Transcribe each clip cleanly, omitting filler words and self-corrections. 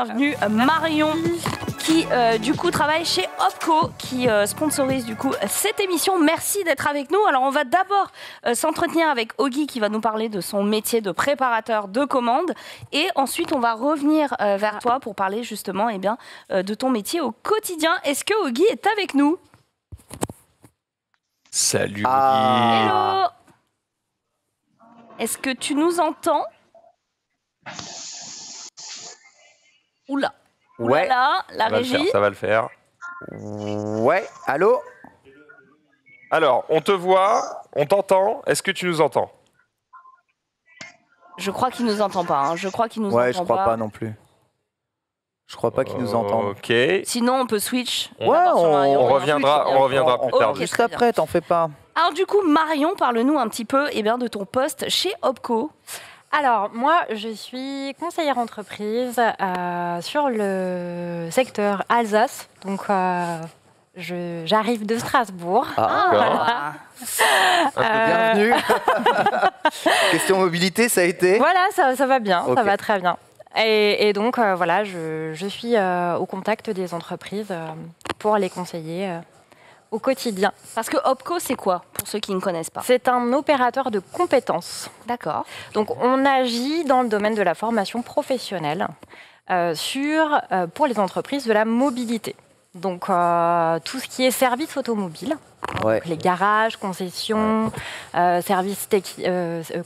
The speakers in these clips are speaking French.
bienvenue Marion qui du coup travaille chez Opco qui sponsorise du coup cette émission. Merci d'être avec nous. Alors on va d'abord s'entretenir avec Ogi qui va nous parler de son métier de préparateur de commandes et ensuite on va revenir vers toi pour parler justement de ton métier au quotidien. Est-ce que Ogi est avec nous? Salut Ogi. Hello. Est-ce que tu nous entends? Oula. Ouais. Oulala, la régie. Ça va le faire. Ouais. Allô? Alors, on te voit, on t'entend. Est-ce que tu nous entends? Je crois qu'il nous entend pas. Hein. Je crois qu'il nous entend pas. Ouais, je crois pas non plus. Je crois pas qu'il nous entende. Ok. Sinon, on peut switch. Ouais, On reviendra plus tard. Juste après, t'en fais pas. Alors du coup, Marion, parle-nous un petit peu de ton poste chez Opco. Alors, moi, je suis conseillère entreprise sur le secteur Alsace. Donc, j'arrive de Strasbourg. Ah. Bienvenue. Question mobilité, ça a été? Voilà, ça va bien, Ok. ça va très bien. Et donc, voilà, je suis au contact des entreprises pour les conseiller au quotidien. Parce que Opco, c'est quoi, pour ceux qui ne connaissent pas? C'est un opérateur de compétences. D'accord. Donc, on agit dans le domaine de la formation professionnelle pour les entreprises de la mobilité. Donc, tout ce qui est service automobile, Ouais. donc les garages, concessions, services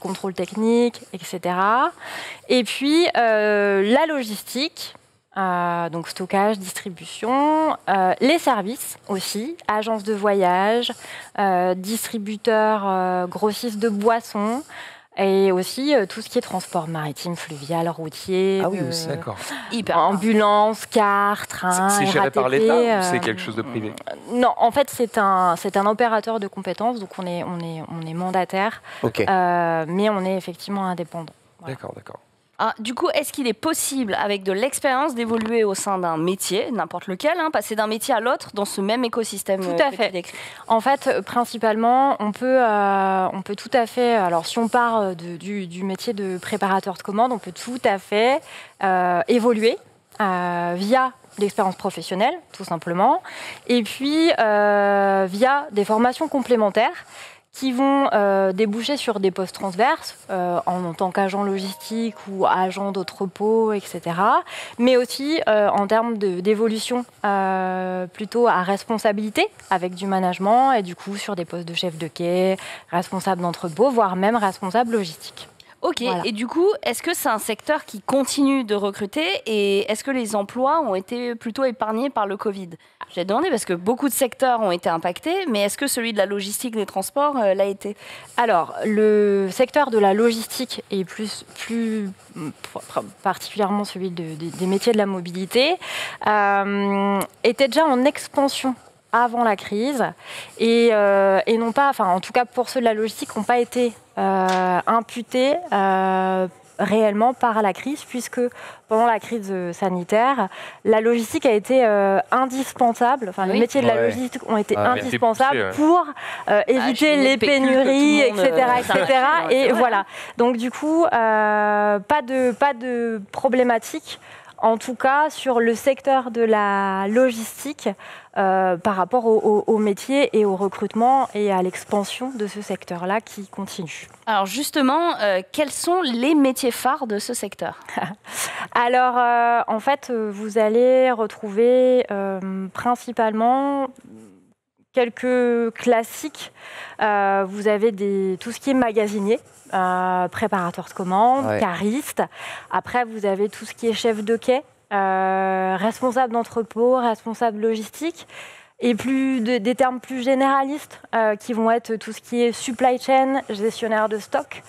contrôle technique, etc. Et puis, la logistique, donc stockage, distribution, les services aussi, agences de voyage, distributeurs, grossistes de boissons, et aussi tout ce qui est transport maritime, fluvial, routier, Ah oui, aussi. D'accord. Hyper. ambulance, car, train, C'est géré par RATP, l'État ou c'est quelque chose de privé? Non, en fait, c'est un opérateur de compétences, donc on est mandataire, Ok. mais on est effectivement indépendant. Voilà. D'accord. Ah, du coup, est-ce qu'il est possible, avec de l'expérience, d'évoluer au sein d'un métier, n'importe lequel, passer d'un métier à l'autre dans ce même écosystème Tout à que fait. tu décris? En fait, principalement, on peut tout à fait, alors si on part du métier de préparateur de commandes, on peut tout à fait évoluer via l'expérience professionnelle, tout simplement, et puis via des formations complémentaires qui vont déboucher sur des postes transverses en tant qu'agent logistique ou agent d'entrepôt, etc. Mais aussi en termes d'évolution plutôt à responsabilité avec du management et du coup sur des postes de chef de quai, responsable d'entrepôt, voire même responsable logistique. Ok, Voilà. et du coup, est-ce que c'est un secteur qui continue de recruter et est-ce que les emplois ont été plutôt épargnés par le Covid? J'ai demandé parce que beaucoup de secteurs ont été impactés, mais est-ce que celui de la logistique des transports l'a été? Alors, le secteur de la logistique et plus particulièrement celui des métiers de la mobilité était déjà en expansion avant la crise et n'ont pas, enfin en tout cas pour ceux de la logistique, n'ont pas été imputés réellement par la crise, puisque pendant la crise sanitaire, la logistique a été indispensable, enfin les métiers de la logistique ont été indispensables pour éviter les pénuries, etc. Et voilà, donc du coup, pas de problématique, en tout cas sur le secteur de la logistique par rapport au métier et au recrutement et à l'expansion de ce secteur-là qui continue. Alors justement, quels sont les métiers phares de ce secteur? Alors, en fait, vous allez retrouver principalement quelques classiques. Vous avez tout ce qui est magasinier, préparateur de commandes, cariste. Après, vous avez tout ce qui est chef de quai, responsable d'entrepôt, responsable logistique. Et des termes plus généralistes qui vont être tout ce qui est supply chain, gestionnaire de stock,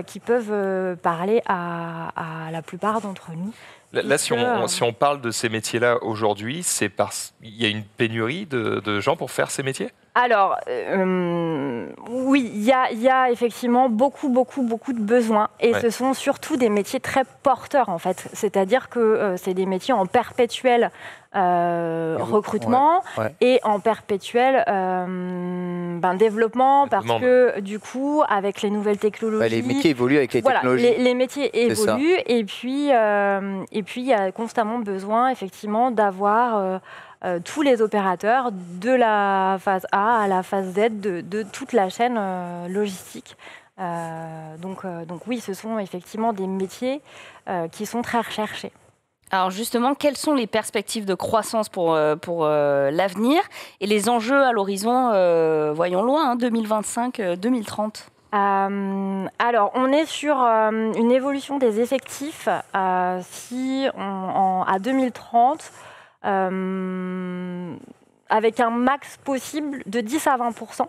qui peuvent parler à la plupart d'entre nous. Là, si on parle de ces métiers-là aujourd'hui, c'est parce qu'il y a une pénurie de gens pour faire ces métiers? Alors, oui, il y a effectivement beaucoup de besoins. Et ce sont surtout des métiers très porteurs, en fait. C'est-à-dire que c'est des métiers en perpétuel recrutement et en perpétuel développement, parce que, du coup, avec les nouvelles technologies... les métiers évoluent avec les technologies. Les métiers évoluent. Et puis, il y a constamment besoin, effectivement, d'avoir... tous les opérateurs de la phase A à la phase Z de toute la chaîne logistique. Donc oui, ce sont effectivement des métiers qui sont très recherchés. Alors justement, quelles sont les perspectives de croissance pour l'avenir et les enjeux à l'horizon, voyons loin, 2025-2030 alors, on est sur une évolution des effectifs à 2030. Avec un max possible de 10 à 20%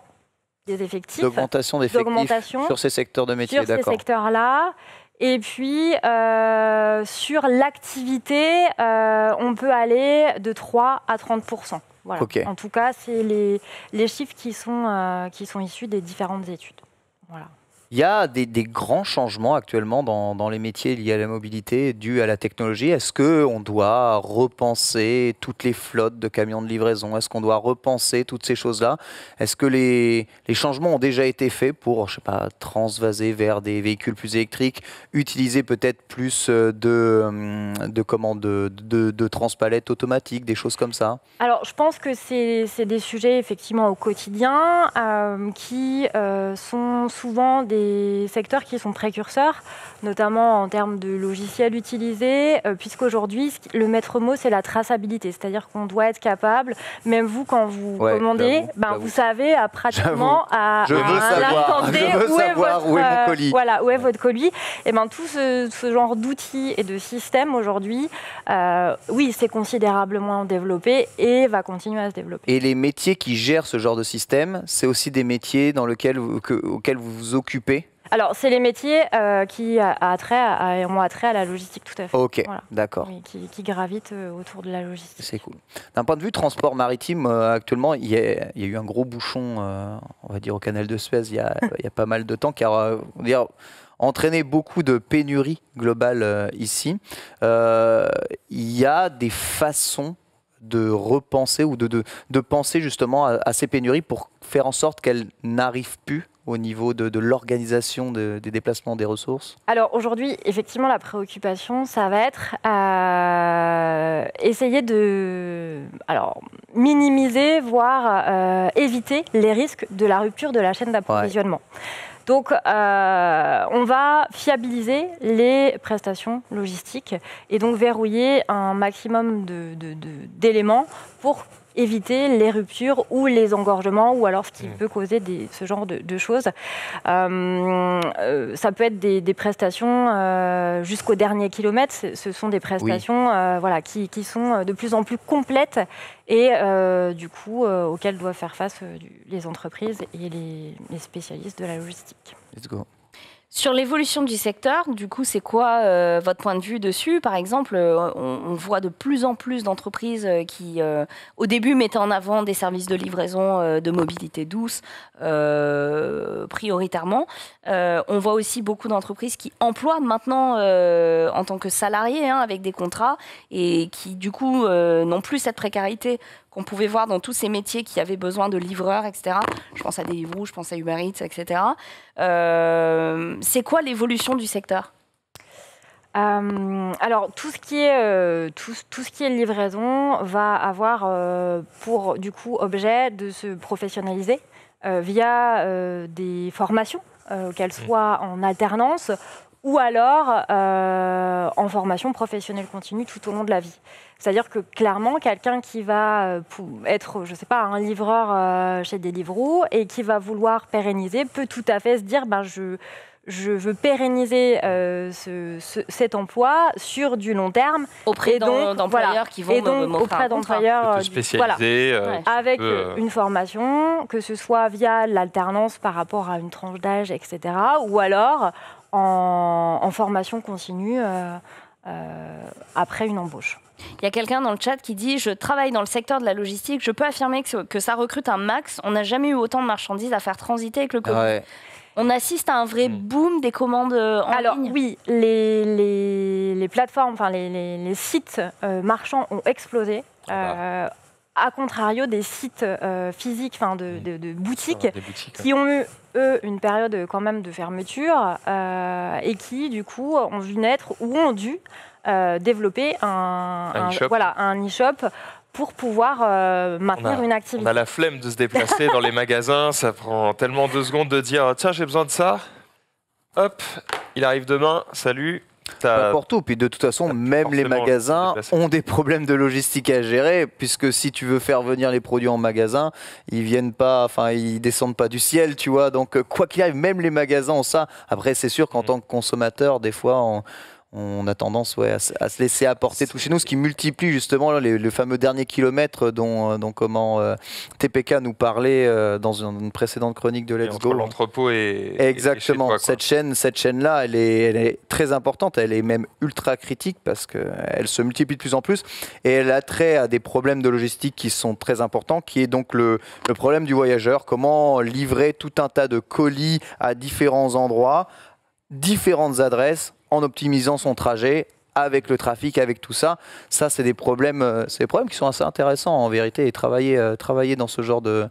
des effectifs. D'augmentation d'effectifs sur ces secteurs de métiers, d'accord. Sur ces secteurs-là. Et puis, sur l'activité, on peut aller de 3 à 30%. Voilà. Okay. En tout cas, c'est les chiffres qui sont issus des différentes études. Voilà. Il y a des grands changements actuellement dans les métiers liés à la mobilité dus à la technologie. Est-ce qu'on doit repenser toutes les flottes de camions de livraison? Est-ce qu'on doit repenser toutes ces choses-là? Est-ce que les changements ont déjà été faits pour, je sais pas, transvaser vers des véhicules plus électriques, utiliser peut-être plus de transpalettes automatiques, des choses comme ça? Alors, je pense que c'est des sujets effectivement au quotidien qui sont souvent des secteurs qui sont précurseurs, notamment en termes de logiciels utilisés, puisqu'aujourd'hui, le maître mot, c'est la traçabilité. C'est-à-dire qu'on doit être capable, même vous, quand vous commandez, vous savez pratiquement à l'instant T où est mon colis. Voilà, où est votre colis. Et tout ce genre d'outils et de systèmes aujourd'hui, oui, c'est considérablement développé et va continuer à se développer. Et les métiers qui gèrent ce genre de système, c'est aussi des métiers auxquels vous vous occupez? Alors, c'est les métiers qui ont attrait à la logistique, tout à fait. Ok, voilà. D'accord. Oui, qui gravitent autour de la logistique. C'est cool. D'un point de vue transport maritime, actuellement, il y a eu un gros bouchon, on va dire, au canal de Suez il y a pas mal de temps, qui a entraîné beaucoup de pénuries globales ici. Il y a des façons de repenser ou de penser justement à ces pénuries pour faire en sorte qu'elles n'arrivent plus au niveau de l'organisation des déplacements des ressources? Alors aujourd'hui, effectivement, la préoccupation, ça va être essayer de minimiser, voire éviter les risques de la rupture de la chaîne d'approvisionnement. Ouais. Donc, on va fiabiliser les prestations logistiques et donc verrouiller un maximum d'éléments pour éviter les ruptures ou les engorgements ou alors ce qui peut causer ce genre de choses. Ça peut être des prestations jusqu'au dernier kilomètre. Ce sont des prestations qui sont de plus en plus complètes et du coup auxquelles doivent faire face les entreprises et les spécialistes de la logistique. Let's go. Sur l'évolution du secteur, du coup, c'est quoi votre point de vue dessus? Par exemple, on voit de plus en plus d'entreprises qui, au début, mettaient en avant des services de livraison de mobilité douce, prioritairement. On voit aussi beaucoup d'entreprises qui emploient maintenant en tant que salariés, avec des contrats, et qui, du coup, n'ont plus cette précarité qu'on pouvait voir dans tous ces métiers qui avaient besoin de livreurs, etc. Je pense à Deliveroo, je pense à Uber Eats, etc. C'est quoi l'évolution du secteur? Alors, tout ce qui est livraison va avoir pour, du coup, objet de se professionnaliser via des formations, qu'elles soient en alternance ou alors en formation professionnelle continue tout au long de la vie. C'est-à-dire que clairement, quelqu'un qui va être, je sais pas, un livreur chez Deliveroo et qui va vouloir pérenniser peut tout à fait se dire, je veux pérenniser cet emploi sur du long terme. Auprès d'employeurs qui vont auprès d'employeurs spécialisés. Avec une formation, que ce soit via l'alternance par rapport à une tranche d'âge, etc. Ou alors en formation continue après une embauche. Il y a quelqu'un dans le chat qui dit « Je travaille dans le secteur de la logistique, je peux affirmer que ça recrute un max. On n'a jamais eu autant de marchandises à faire transiter avec le Covid. Ouais. On assiste à un vrai boom des commandes en ligne. Oui, les plateformes, enfin les sites marchands ont explosé. À contrario des sites physiques, enfin de boutiques, qui ont eu, eux, une période quand même de fermeture et qui, du coup, ont vu naître ou ont dû développer un e-shop pour pouvoir maintenir une activité. On a la flemme de se déplacer dans les magasins, ça prend tellement 2 secondes de dire « Tiens, j'ai besoin de ça ». Hop, il arrive demain, salut. Pour tout. Puis de toute façon, même les magasins ont des problèmes de logistique à gérer, puisque si tu veux faire venir les produits en magasin, ils descendent pas du ciel, tu vois. Donc quoi qu'il arrive, même les magasins ont ça. Après, c'est sûr qu'en tant que consommateur, des fois, on a tendance à se laisser apporter tout chez nous, ce qui multiplie justement le fameux dernier kilomètre dont TPK nous parlait dans une précédente chronique de Let's Go. L'entrepôt et exactement. Et chez toi, cette chaîne-là, elle est très importante, elle est même ultra critique parce qu'elle se multiplie de plus en plus et elle a trait à des problèmes de logistique qui sont très importants, qui est donc le problème du voyageur. Comment livrer tout un tas de colis à différents endroits, différentes adresses, en optimisant son trajet avec le trafic, avec tout ça. Ça, c'est des problèmes qui sont assez intéressants en vérité. Et travailler dans ce genre de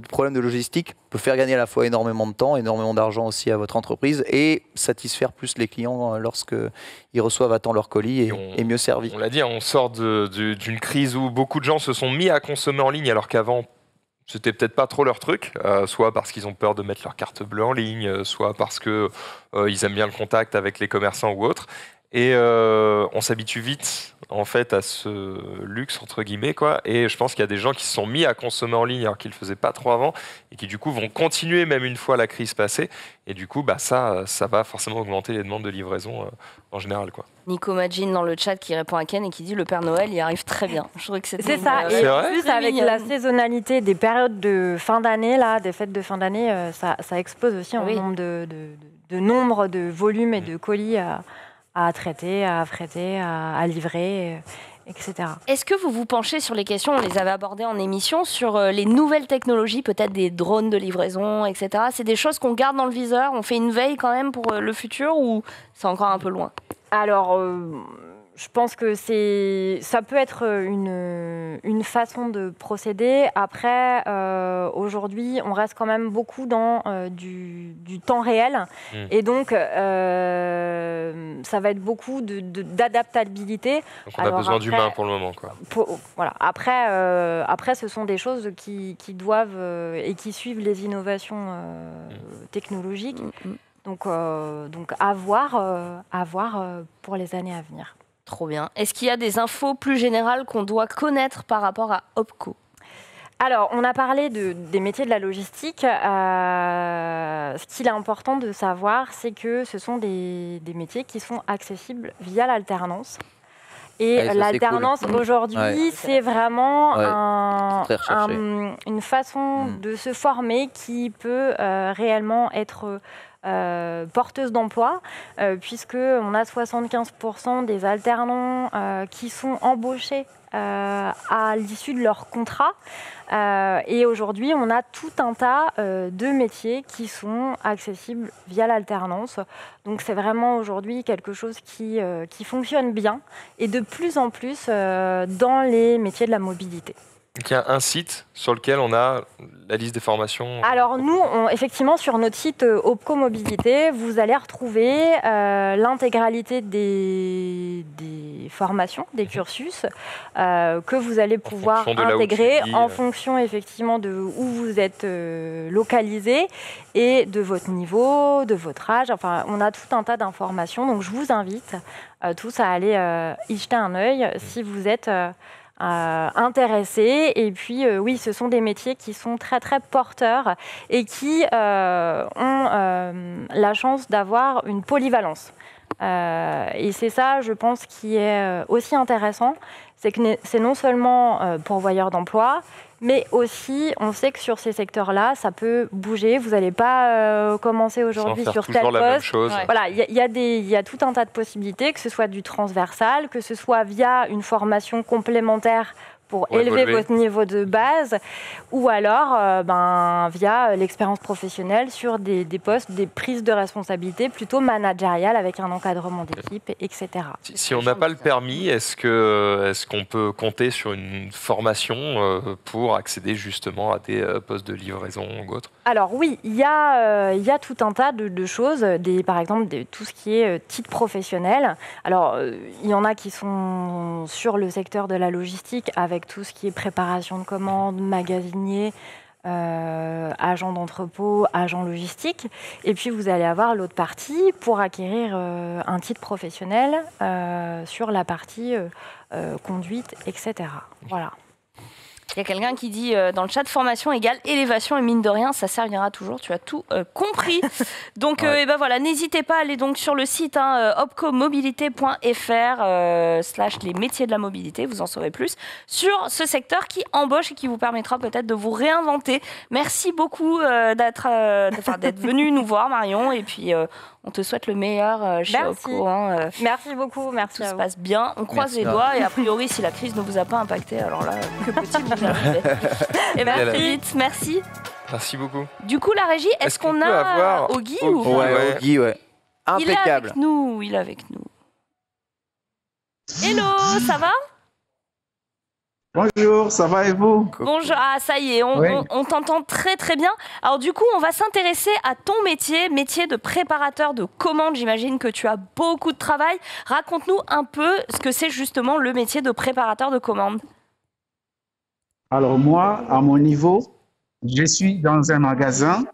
problèmes de logistique peut faire gagner à la fois énormément de temps, énormément d'argent aussi à votre entreprise et satisfaire plus les clients lorsqu'ils reçoivent à temps leur colis et mieux servis. On l'a dit, on sort d'une crise où beaucoup de gens se sont mis à consommer en ligne alors qu'avant, c'était peut-être pas trop leur truc, soit parce qu'ils ont peur de mettre leur carte bleue en ligne, soit parce qu'ils aiment bien le contact avec les commerçants ou autres. Et on s'habitue vite en fait à ce luxe entre guillemets quoi. Et je pense qu'il y a des gens qui se sont mis à consommer en ligne alors qu'ils le faisaient pas trop avant et qui du coup vont continuer même une fois la crise passée. Et du coup ça va forcément augmenter les demandes de livraison en général quoi. Nico Magin dans le chat qui répond à Ken et qui dit le Père Noël il arrive très bien. Je trouve que c'est ça. Et en plus avec la saisonnalité des périodes de fin d'année là, des fêtes de fin d'année, ça explose aussi en nombre de volumes et de colis à traiter, à affréter, à livrer, etc. Est-ce que vous vous penchez sur les questions, on les avait abordées en émission, sur les nouvelles technologies, peut-être des drones de livraison, etc. C'est des choses qu'on garde dans le viseur, on fait une veille quand même pour le futur ou c'est encore un peu loin ? Alors, je pense que ça peut être une façon de procéder. Après, aujourd'hui, on reste quand même beaucoup dans du temps réel. Et donc, ça va être beaucoup d'adaptabilité. Donc, on a besoin d'humains pour le moment, quoi. Voilà. Après, ce sont des choses qui doivent et qui suivent les innovations technologiques. Donc à voir pour les années à venir. Trop bien. Est-ce qu'il y a des infos plus générales qu'on doit connaître par rapport à Opco ? Alors, on a parlé des métiers de la logistique. Ce qu'il est important de savoir, c'est que ce sont des métiers qui sont accessibles via l'alternance. Et l'alternance, cool. Aujourd'hui, c'est vraiment une façon de se former qui peut réellement être porteuse d'emploi, puisqu'on a 75% des alternants qui sont embauchés à l'issue de leur contrat. Et aujourd'hui, on a tout un tas de métiers qui sont accessibles via l'alternance. Donc c'est vraiment aujourd'hui quelque chose qui fonctionne bien et de plus en plus dans les métiers de la mobilité. Donc, il y a un site sur lequel on a la liste des formations. Alors nous, effectivement, sur notre site Opco Mobilité, vous allez retrouver l'intégralité des formations, des cursus que vous allez pouvoir intégrer en fonction effectivement de où vous êtes localisé et de votre niveau, de votre âge. Enfin, on a tout un tas d'informations. Donc je vous invite tous à aller y jeter un œil si vous êtes intéressés. Et puis oui, ce sont des métiers qui sont très très porteurs et qui ont la chance d'avoir une polyvalence. Et c'est ça, je pense, qui est aussi intéressant. C'est que c'est non seulement pourvoyeur d'emploi, mais aussi, on sait que sur ces secteurs-là, ça peut bouger. Vous n'allez pas commencer aujourd'hui sur tel poste. Voilà, il y a tout un tas de possibilités, que ce soit du transversal, que ce soit via une formation complémentaire pour élever votre niveau de base, ou alors via l'expérience professionnelle sur des postes, des prises de responsabilité plutôt managériales avec un encadrement d'équipe, etc. Si on n'a pas le permis, est-ce qu'on peut compter sur une formation pour accéder justement à des postes de livraison ou autre? Alors oui, il y a tout un tas de choses, par exemple tout ce qui est titre professionnel. Alors il y en a qui sont sur le secteur de la logistique avec tout ce qui est préparation de commandes, magasinier, agent d'entrepôt, agent logistique. Et puis vous allez avoir l'autre partie pour acquérir un titre professionnel sur la partie conduite, etc. Voilà. Il y a quelqu'un qui dit dans le chat, formation égale élévation et mine de rien, ça servira toujours. Tu as tout compris. Donc, voilà, n'hésitez pas à aller donc sur le site opcomobilité.fr / les métiers de la mobilité. Vous en saurez plus sur ce secteur qui embauche et qui vous permettra peut-être de vous réinventer. Merci beaucoup d'être venu nous voir, Marion. Et puis, on te souhaite le meilleur chez Opco. Merci beaucoup. Merci. Tout se passe bien. On croise les doigts. Et a priori, si la crise ne vous a pas impacté, alors là, que peut-il vous arriver? Et bien, très vite. Merci. Merci beaucoup. Du coup, la régie, est-ce qu'on a Ogi ou pas? Ouais, Ogi, ouais. Impeccable. Il est avec nous. Hello, ça va? Bonjour, ça va et vous? Bonjour, ça y est, on t'entend très très bien. Alors du coup, on va s'intéresser à ton métier de préparateur de commandes. J'imagine que tu as beaucoup de travail. Raconte-nous un peu ce que c'est justement le métier de préparateur de commandes. Alors moi, à mon niveau, je suis dans un magasin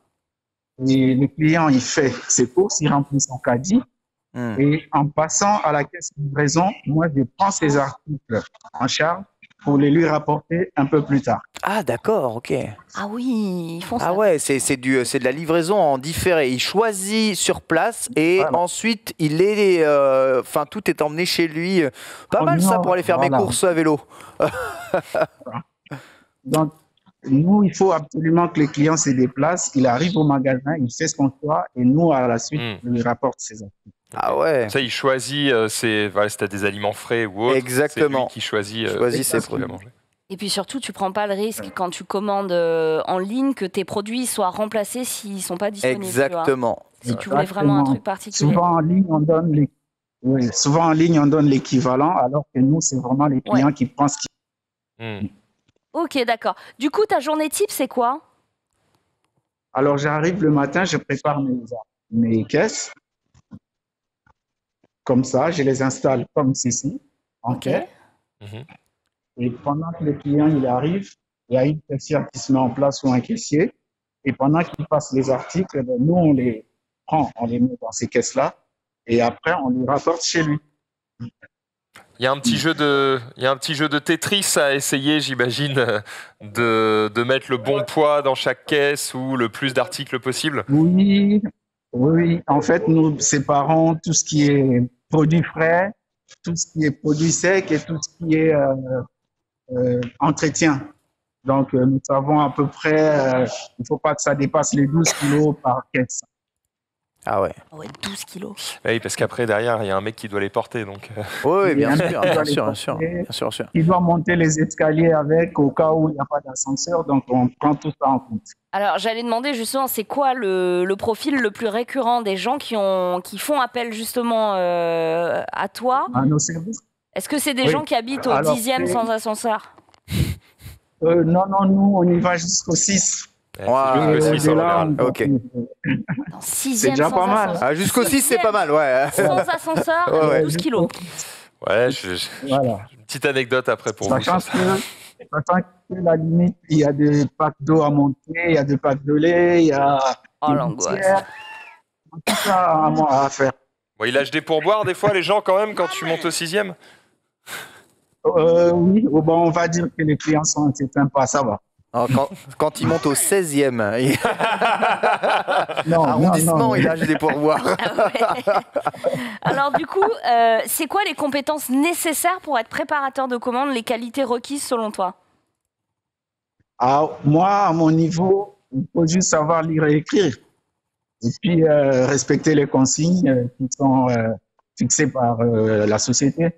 et le client, il fait ses courses, il remplit son caddie. Et en passant à la caisse de livraison, moi, je prends ces articles en charge pour les lui rapporter un peu plus tard. Ah d'accord, ok. Ah oui, ils font ça. Ah ouais, c'est de la livraison en différé. Il choisit sur place et ensuite tout est emmené chez lui. Pas mal ça pour aller faire mes courses à vélo. Donc nous, il faut absolument que le client se déplace. Il arrive au magasin, il fait son choix et nous, à la suite, on lui rapporte ses articles. Ah ouais. Ça, il choisit, si tu as des aliments frais ou autre. Exactement. C'est lui qui choisit ses produits à manger. Et puis surtout, tu prends pas le risque quand tu commandes en ligne que tes produits soient remplacés s'ils ne sont pas disponibles. Exactement. Si tu voulais vraiment un truc particulier. Souvent en ligne, on donne l'équivalent, alors que nous, c'est vraiment les clients qui prennent ce qu'ils... Ok, d'accord. Du coup, ta journée type, c'est quoi? Alors, j'arrive le matin, je prépare mes caisses. Comme ça, je les installe comme ceci, en quai. Et pendant que le client il arrive, il y a une caissière qui se met en place ou un caissier. Et pendant qu'il passe les articles, nous, on les prend, on les met dans ces caisses-là. Et après, on les rapporte chez lui. Il y a un petit jeu de Tetris à essayer, j'imagine, de mettre le bon poids dans chaque caisse ou le plus d'articles possible. Oui. En fait, nous séparons tout ce qui est produits frais, tout ce qui est produits secs et tout ce qui est entretien. Donc, nous savons à peu près, il ne faut pas que ça dépasse les 12 kilos par caisse. Ah ouais. 12 kilos. Oui, parce qu'après, derrière, il y a un mec qui doit les porter. Donc... Oui, bien sûr. Il doit monter les escaliers avec au cas où il n'y a pas d'ascenseur. Donc, on prend tout ça en compte. Alors, j'allais demander justement, c'est quoi le profil le plus récurrent des gens qui font appel justement à toi? À nos services. Est-ce que c'est des gens qui habitent au 10e sans ascenseur? Non, nous, on y va jusqu'au 6. Ok. C'est déjà pas mal. Ah, jusqu'au 6, c'est pas mal, ouais. Sans ascenseur, 12 kilos. Ouais, une petite anecdote après pour vous. Sachant que la limite, il y a des packs d'eau à monter, il y a des packs de lait, il y a l'angoisse. Tout ça à faire. Bon, il lâche des pourboires des fois, les gens, quand même, quand tu montes au 6e? Oui, on va dire que les clients sont assez sympas, ça va. Alors, quand il monte au 16e arrondissement, il lâche des pourboires. Alors du coup, c'est quoi les compétences nécessaires pour être préparateur de commandes, les qualités requises selon toi? Moi, à mon niveau, il faut juste savoir lire et écrire. Et puis, respecter les consignes qui sont fixées par la société.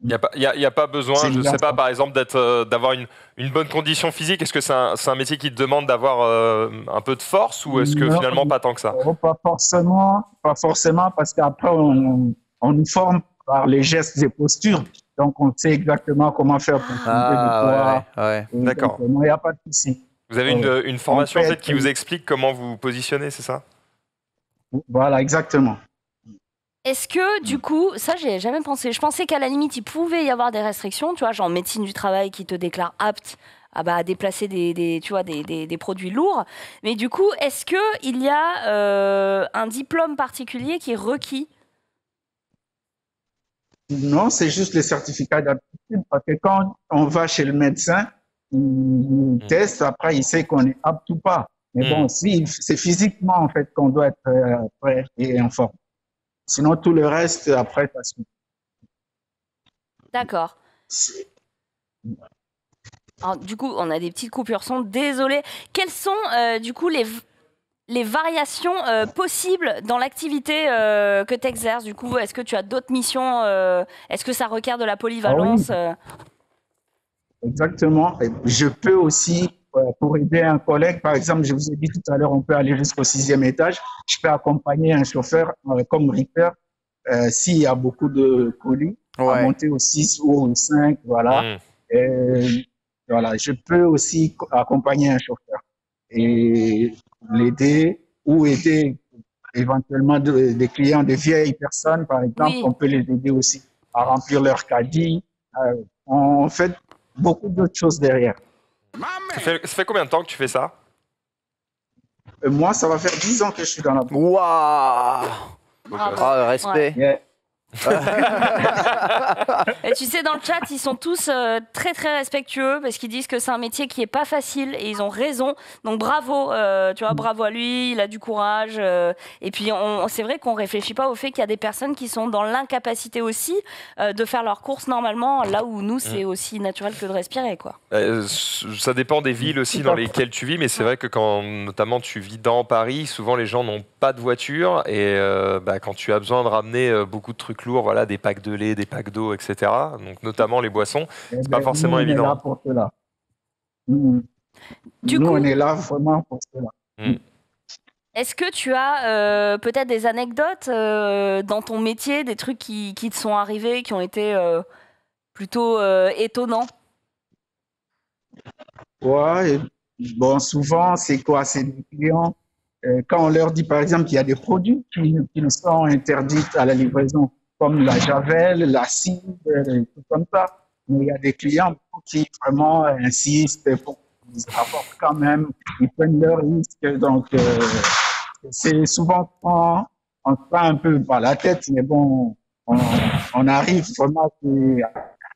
Il n'y a pas besoin, je ne sais pas, par exemple, d'avoir une bonne condition physique. Est-ce que c'est un métier qui te demande d'avoir un peu de force ou est-ce que finalement pas tant que ça? Pas forcément, parce qu'après, on nous forme par les gestes et postures. Donc, on sait exactement comment faire pour soulever le poids. Ouais. D'accord. Il n'y a pas de souci. Vous avez une formation en fait, qui vous explique comment vous positionnez, c'est ça? Voilà, exactement. Est-ce que, du coup, ça, j'y ai jamais pensé. Je pensais qu'à la limite, il pouvait y avoir des restrictions, tu vois, genre médecine du travail qui te déclare apte à déplacer des produits lourds. Mais du coup, est-ce qu'il y a un diplôme particulier qui est requis? Non, c'est juste les certificats d'aptitude. Parce que quand on va chez le médecin, il teste, après, il sait qu'on est apte ou pas. Mais bon, c'est physiquement, en fait, qu'on doit être prêt et en forme. Sinon, tout le reste, après, ça suit. D'accord. Alors, du coup, on a des petites coupures son. Désolé. Quelles sont, du coup, les variations possibles dans l'activité que tu exerces? Du coup, est-ce que tu as d'autres missions? Est-ce que ça requiert de la polyvalence? Exactement. Et je peux aussi, pour aider un collègue, par exemple, je vous ai dit tout à l'heure, on peut aller jusqu'au 6e étage. Je peux accompagner un chauffeur comme reaper s'il y a beaucoup de colis, à monter au 6 ou au 5, voilà. Et, voilà, je peux aussi accompagner un chauffeur et l'aider ou aider éventuellement des clients, des vieilles personnes, par exemple, on peut les aider aussi à remplir leur caddie. En fait, beaucoup d'autres choses derrière. Ça fait combien de temps que tu fais ça? Moi, ça va faire 10 ans que je suis dans la boîte. Waouh! Respect. Yeah. Et tu sais, dans le chat, ils sont tous très très respectueux parce qu'ils disent que c'est un métier qui est pas facile et ils ont raison. Donc bravo, tu vois, bravo à lui, il a du courage. Et puis c'est vrai qu'on réfléchit pas au fait qu'il y a des personnes qui sont dans l'incapacité aussi de faire leurs courses normalement, là où nous c'est aussi naturel que de respirer, quoi. Ça dépend des villes aussi dans lesquelles tu vis, mais c'est vrai que quand notamment tu vis dans Paris, souvent les gens n'ont pas de voiture et quand tu as besoin de ramener beaucoup de trucs lourds, voilà, des packs de lait, des packs d'eau, etc. Donc notamment les boissons, c'est pas forcément évident. On est là pour cela. Nous, on est là vraiment pour cela. Est-ce que tu as peut-être des anecdotes dans ton métier, des trucs qui te sont arrivés, qui ont été plutôt étonnants? Ouais, bon, souvent, c'est quoi? C'est des clients, quand on leur dit, par exemple, qu'il y a des produits qui nous sont interdits à la livraison, comme la javel, l'acide, des trucs comme ça. Mais il y a des clients qui vraiment insistent pour qu'ils apportent quand même, ils prennent leur risque. Donc, c'est souvent quand on se prend un peu par la tête, mais bon, on arrive vraiment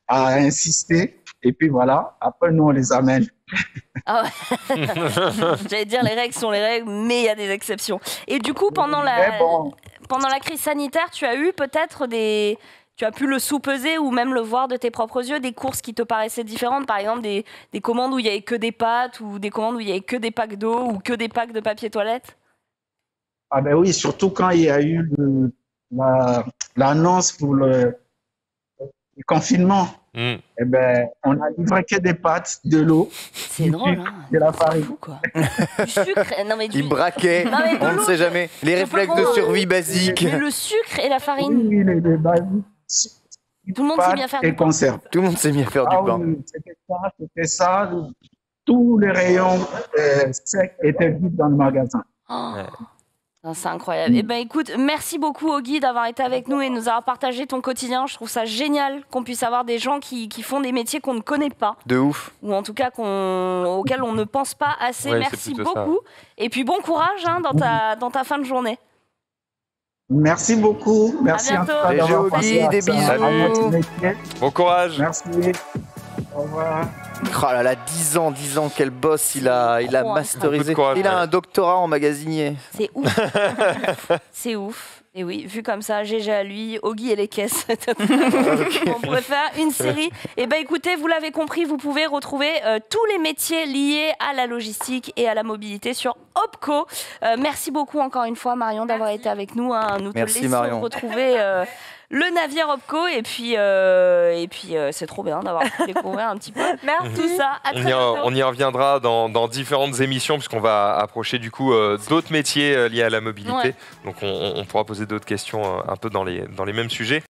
à insister. Et puis voilà, après nous, on les amène. Ah ouais. J'allais dire les règles sont les règles, mais il y a des exceptions. Et du coup, pendant la crise sanitaire, tu as eu peut-être tu as pu le sous-peser ou même le voir de tes propres yeux, des courses qui te paraissaient différentes, par exemple des commandes où il n'y avait que des pâtes ou des commandes où il n'y avait que des packs d'eau ou que des packs de papier toilette? Ah ben oui, surtout quand il y a eu l'annonce pour le confinement. Eh ben, on a livré que des pâtes, de l'eau, c'est drôle, hein, de la farine. fou, quoi. Du sucre, non mais Il braquait, on ne sait jamais. Les réflexes de survie basiques. Mais le sucre et la farine. Oui, les basiques. Tout le monde sait bien faire du pain. Conserve. Tout le monde sait bien faire du pain. Oui, c'était ça. Tous les rayons secs étaient vides dans le magasin. Oh. Non, c'est incroyable. Eh ben, écoute, merci beaucoup Ogi d'avoir été avec nous et nous avoir partagé ton quotidien. Je trouve ça génial qu'on puisse avoir des gens qui font des métiers qu'on ne connaît pas. De ouf. Ou en tout cas auxquels on ne pense pas assez. Ouais, merci beaucoup. Et puis bon courage dans ta fin de journurnée. Merci beaucoup. Merci à bientôt. Des bisous. Bon courage. Merci. Au revoir. Oh là là, 10 ans, quel boss, il a masterisé. Il a un doctorat en magasinier. C'est ouf. C'est ouf. Et oui, vu comme ça, GG à lui, Ogi et les caisses. On pourrait faire une série. Et ben écoutez, vous l'avez compris, vous pouvez retrouver tous les métiers liés à la logistique et à la mobilité sur Opco. Merci beaucoup encore une fois, Marion, d'avoir été avec nous. Nous Merci, te laissons Marion. retrouver le navire Opco. Et puis c'est trop bien d'avoir pu découvrir un petit peu tout ça. À très bientôt. On y reviendra dans différentes émissions, puisqu'on va approcher du coup d'autres métiers liés à la mobilité. Ouais. Donc on pourra poser d'autres questions un peu dans les mêmes sujets.